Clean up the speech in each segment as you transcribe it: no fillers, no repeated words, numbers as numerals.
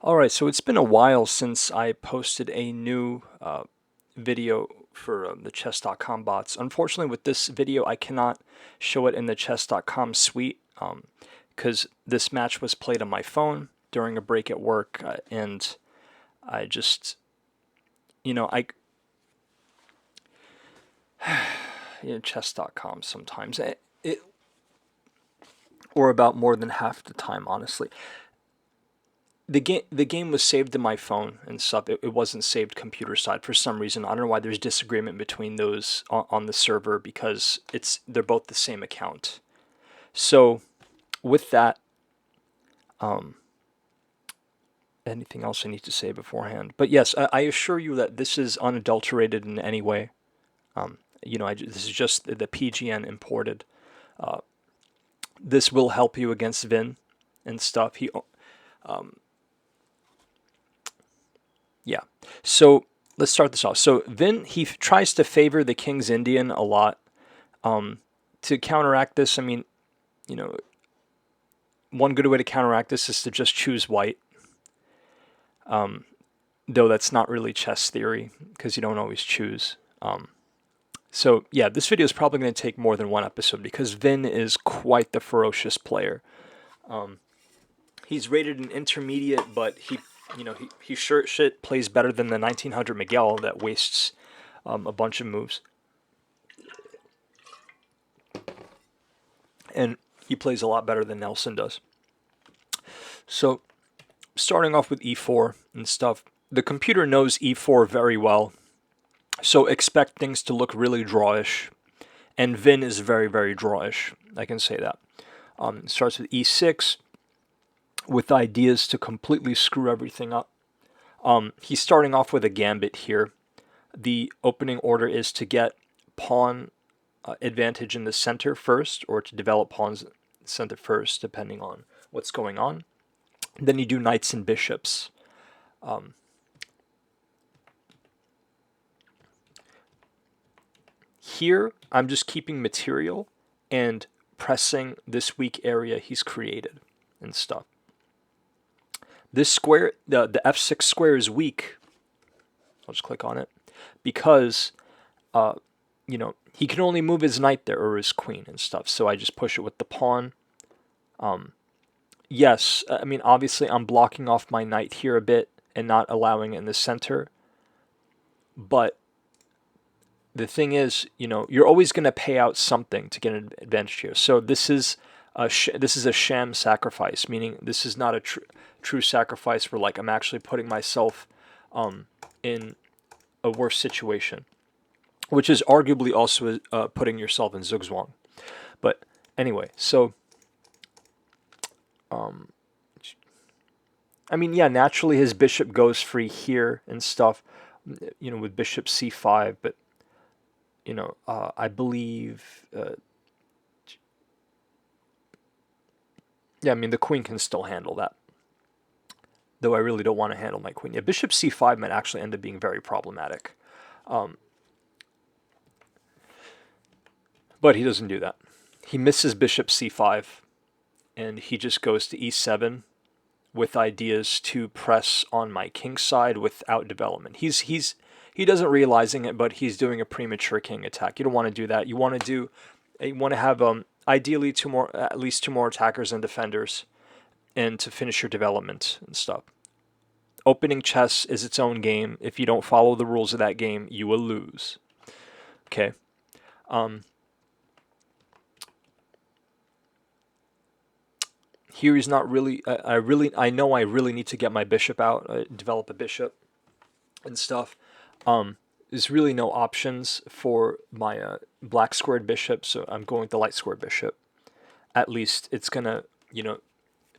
All right, so it's been a while since I posted a new video for the chess.com bots. Unfortunately, with this video, I cannot show it in the chess.com suite because this match was played on my phone during a break at work, and I just, you know, I chess.com sometimes or about more than half the time, honestly. The game was saved in my phone and stuff. It wasn't saved computer side for some reason. I don't know why there's disagreement between those on the server because they're both the same account. So with that, um, anything else I need to say beforehand? But yes, I assure you that this is unadulterated in any way. This is just the PGN imported. Uh, this will help you against Vin and stuff. Yeah. So let's start this off. So Vin, he tries to favor the King's Indian a lot. To counteract this, I mean, you know, one good way to counteract this is to just choose white. Though that's not really chess theory because you don't always choose. So yeah, this video is probably going to take more than one episode because Vin is quite the ferocious player. He's rated an intermediate, but he sure shit plays better than the 1900 Miguel that wastes a bunch of moves. And he plays a lot better than Nelson does. So, starting off with e4 and stuff, the computer knows e4 very well, so expect things to look really drawish. And Vin is very, very drawish. I can say that. It starts with e6 with ideas to completely screw everything up. He's starting off with a gambit here. The opening order is to get pawn advantage in the center first, or to develop pawns center first, depending on what's going on. Then you do knights and bishops. Here, I'm just keeping material and pressing this weak area he's created and stuff. This square, the f6 square is weak. I'll just click on it because, he can only move his knight there or his queen and stuff. So I just push it with the pawn. Yes, I mean, obviously I'm blocking off my knight here a bit and not allowing it in the center. But the thing is, you're always going to pay out something to get an advantage here. So this is a sham sacrifice, meaning this is not a true sacrifice where, like, I'm actually putting myself in a worse situation, which is arguably also putting yourself in zugzwang. But anyway, so I mean, yeah, naturally his bishop goes free here and stuff, with bishop c5, but I believe, yeah, I mean, the queen can still handle that. Though I really don't want to handle my queen. Yeah, bishop c5 might actually end up being very problematic. But he doesn't do that. He misses bishop c5, and he just goes to e7 with ideas to press on my king side without development. He doesn't realizing it, but he's doing a premature king attack. You don't want to do that. You want to have ideally at least two more attackers and defenders, and to finish your development and stuff. Opening chess is its own game. If you don't follow the rules of that game, you will lose. Okay. Here he's not really. I know I really need to get my bishop out, develop a bishop, and stuff. There's really no options for my black squared bishop, so I'm going with the light squared bishop. At least it's gonna,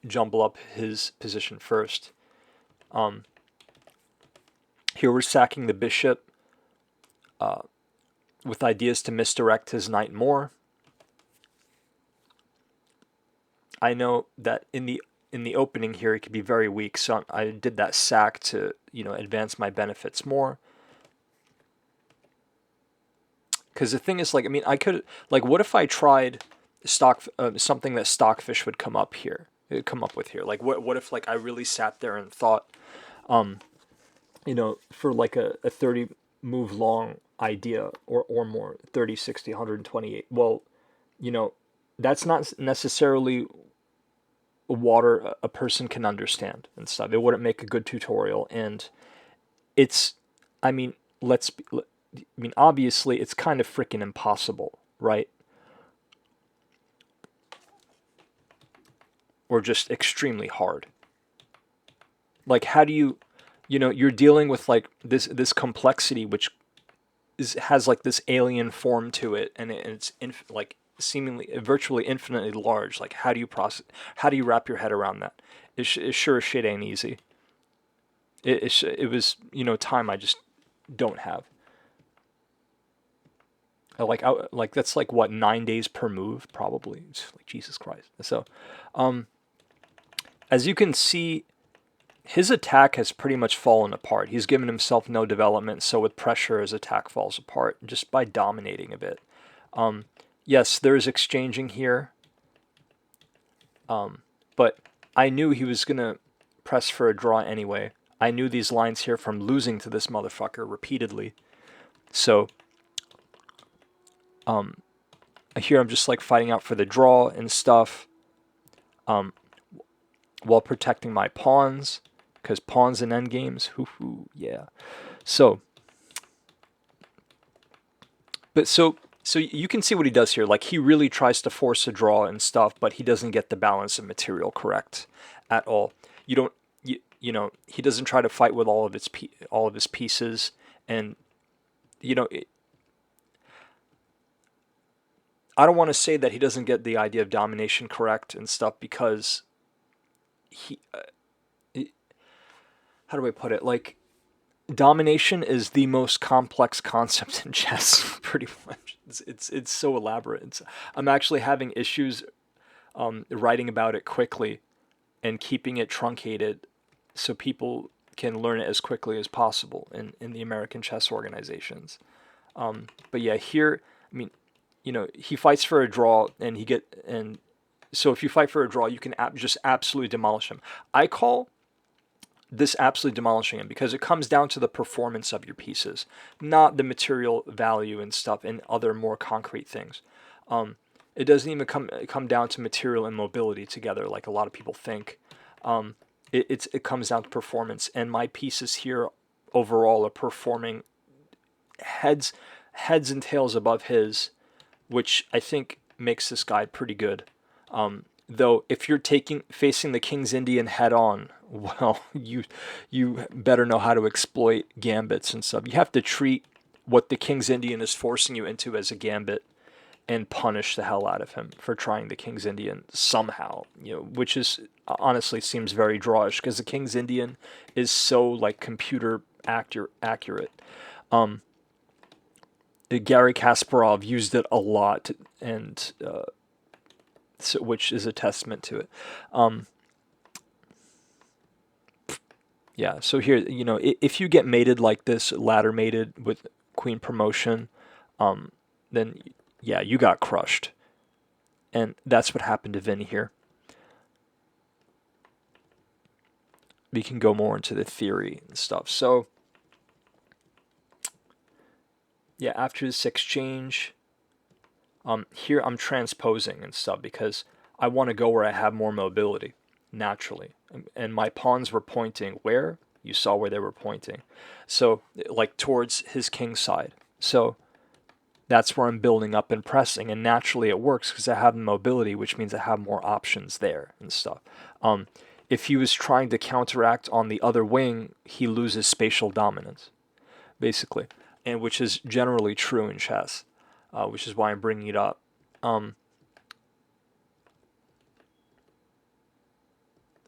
jumble up his position first. Here we're sacking the bishop with ideas to misdirect his knight more. I know that in the opening here it could be very weak, so I did that sack to advance my benefits more. Because the thing is, I could, what if I tried something that Stockfish would come up here? come up with here? Like, what if like I really sat there and thought, for like a 30 move long idea or more, 30, 60, 128. Well, you know, that's not necessarily water a person can understand and stuff. It wouldn't make a good tutorial, and it's, I mean, obviously, it's kind of freaking impossible, right? Or just extremely hard. Like, how do you, you're dealing with like this complexity, which has like this alien form to it, and it's like seemingly virtually infinitely large. Like, how do you process? How do you wrap your head around that? It sure as shit ain't easy. It was time I just don't have. Like that's like what, 9 days per move probably. It's like Jesus Christ. So, as you can see, his attack has pretty much fallen apart. He's given himself no development, so with pressure, his attack falls apart just by dominating a bit. Yes, there is exchanging here, but I knew he was gonna press for a draw anyway. I knew these lines here from losing to this motherfucker repeatedly. So here I'm just like fighting out for the draw and stuff, while protecting my pawns, because pawns and endgames, hoo-hoo, yeah. So you can see what he does here. Like, he really tries to force a draw and stuff, but he doesn't get the balance of material correct at all. You don't, he doesn't try to fight with all of his pieces, and I don't want to say that he doesn't get the idea of domination correct and stuff, because how do I put it? Like, domination is the most complex concept in chess, pretty much. It's so elaborate. I'm actually having issues writing about it quickly and keeping it truncated so people can learn it as quickly as possible in the American chess organizations. But yeah, here, I mean, he fights for a draw, and so if you fight for a draw, you can just absolutely demolish him. I call this absolutely demolishing him, because it comes down to the performance of your pieces, not the material value and stuff and other more concrete things. It doesn't even come down to material and mobility together like a lot of people think. It comes down to performance, and my pieces here overall are performing heads and tails above his, which I think makes this guide pretty good. Though if you're facing the King's Indian head on, well, you better know how to exploit gambits and stuff. You have to treat what the King's Indian is forcing you into as a gambit, and punish the hell out of him for trying the King's Indian somehow. Which is honestly seems very drawish, because the King's Indian is so like computer accurate. Garry Kasparov used it a lot, and so, which is a testament to it. Yeah, so here, if you get mated like this, ladder mated with queen promotion, then yeah, you got crushed. And that's what happened to Vinh here. We can go more into the theory and stuff. So yeah, after this exchange, here I'm transposing and stuff, because I want to go where I have more mobility naturally, and my pawns were pointing where? You saw where they were pointing, so like towards his king side. So that's where I'm building up and pressing, and naturally it works because I have mobility, which means I have more options there and stuff. If he was trying to counteract on the other wing, he loses spatial dominance, basically, and which is generally true in chess, which is why I'm bringing it up.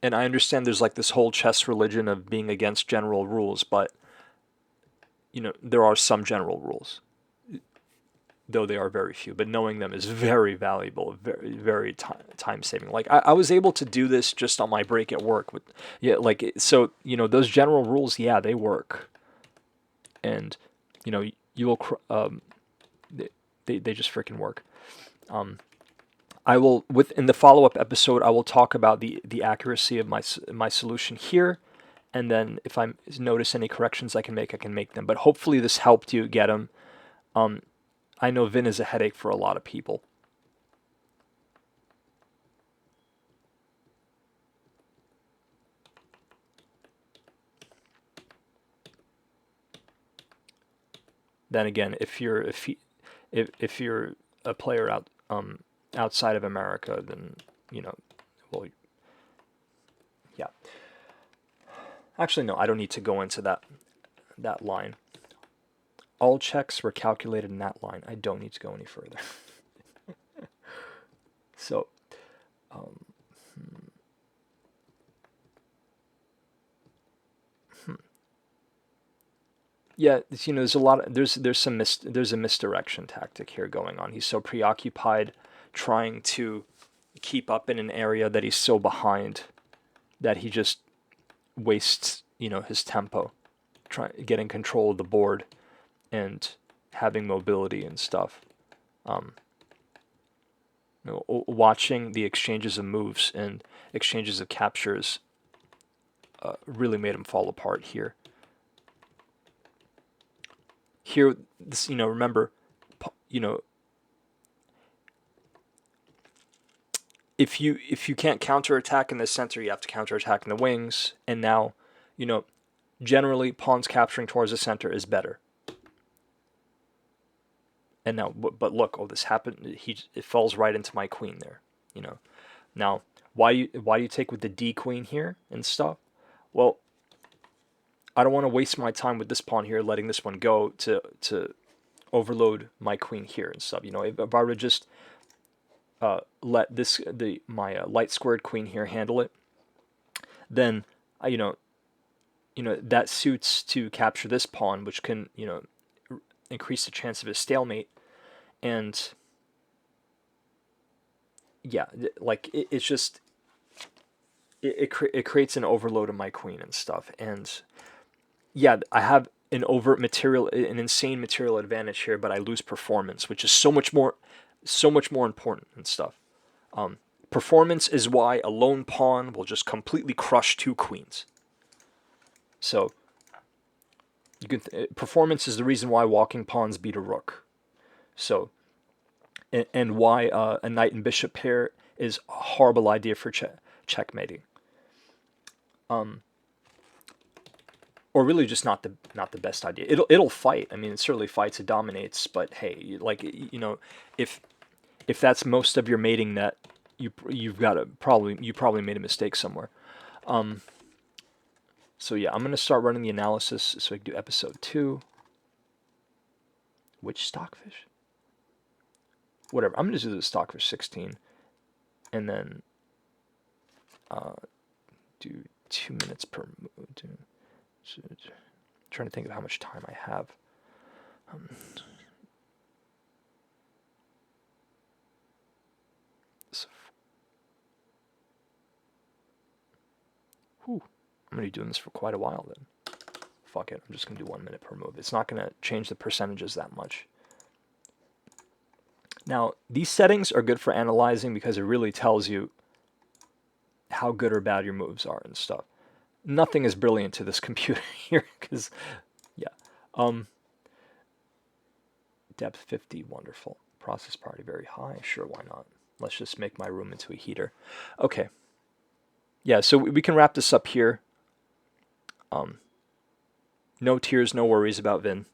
And I understand there's like this whole chess religion of being against general rules, but there are some general rules, though they are very few. But knowing them is very valuable, very very time saving. Like I was able to do this just on my break at work with, like, so those general rules, yeah, they work, and you'll they just freaking work. I will, in the follow-up episode, I will talk about the accuracy of my solution here, and then if I notice any corrections I can make them. But hopefully this helped you get them. I know Vinh is a headache for a lot of people. Then again, if you're a player outside of America, then well, yeah. Actually, no, I don't need to go into that line. All checks were calculated in that line. I don't need to go any further. So, yeah, there's a lot of, there's a misdirection tactic here going on. He's so preoccupied trying to keep up in an area that he's so behind that he just wastes, his tempo, getting control of the board and having mobility and stuff. Watching the exchanges of moves and exchanges of captures really made him fall apart here. Here, this, remember, if you can't counterattack in the center, you have to counterattack in the wings. And now, generally pawns capturing towards the center is better. And now, but look, this happened. It falls right into my queen there. Now, why do you take with the D queen here and stuff? Well, I don't want to waste my time with this pawn here, letting this one go to overload my queen here and stuff. If I were to just let my light squared queen here handle it, then that suits to capture this pawn, which can increase the chance of a stalemate, and yeah, like it's just it creates an overload of my queen and stuff, and yeah, I have an insane material advantage here, but I lose performance, which is so much more important and stuff. Performance is why a lone pawn will just completely crush two queens. So performance is the reason why walking pawns beat a rook. So, and why a knight and bishop pair is a horrible idea for checkmating. Or really just not the best idea. It'll fight. I mean, it certainly fights. It dominates. But hey, like if that's most of your mating net, you probably made a mistake somewhere. So yeah, I'm gonna start running the analysis so we can do episode 2. Which stockfish? Whatever. I'm gonna do the stockfish 16, and then do 2 minutes per move. Trying to think of how much time I have. I'm going to be doing this for quite a while then. Fuck it, I'm just going to do 1 minute per move. It's not going to change the percentages that much. Now, these settings are good for analyzing because it really tells you how good or bad your moves are and stuff. Nothing is brilliant to this computer here because, yeah. Depth 50, wonderful. Process priority very high. Sure, why not? Let's just make my room into a heater. Okay. Yeah, so we can wrap this up here. No tears, no worries about Vinh.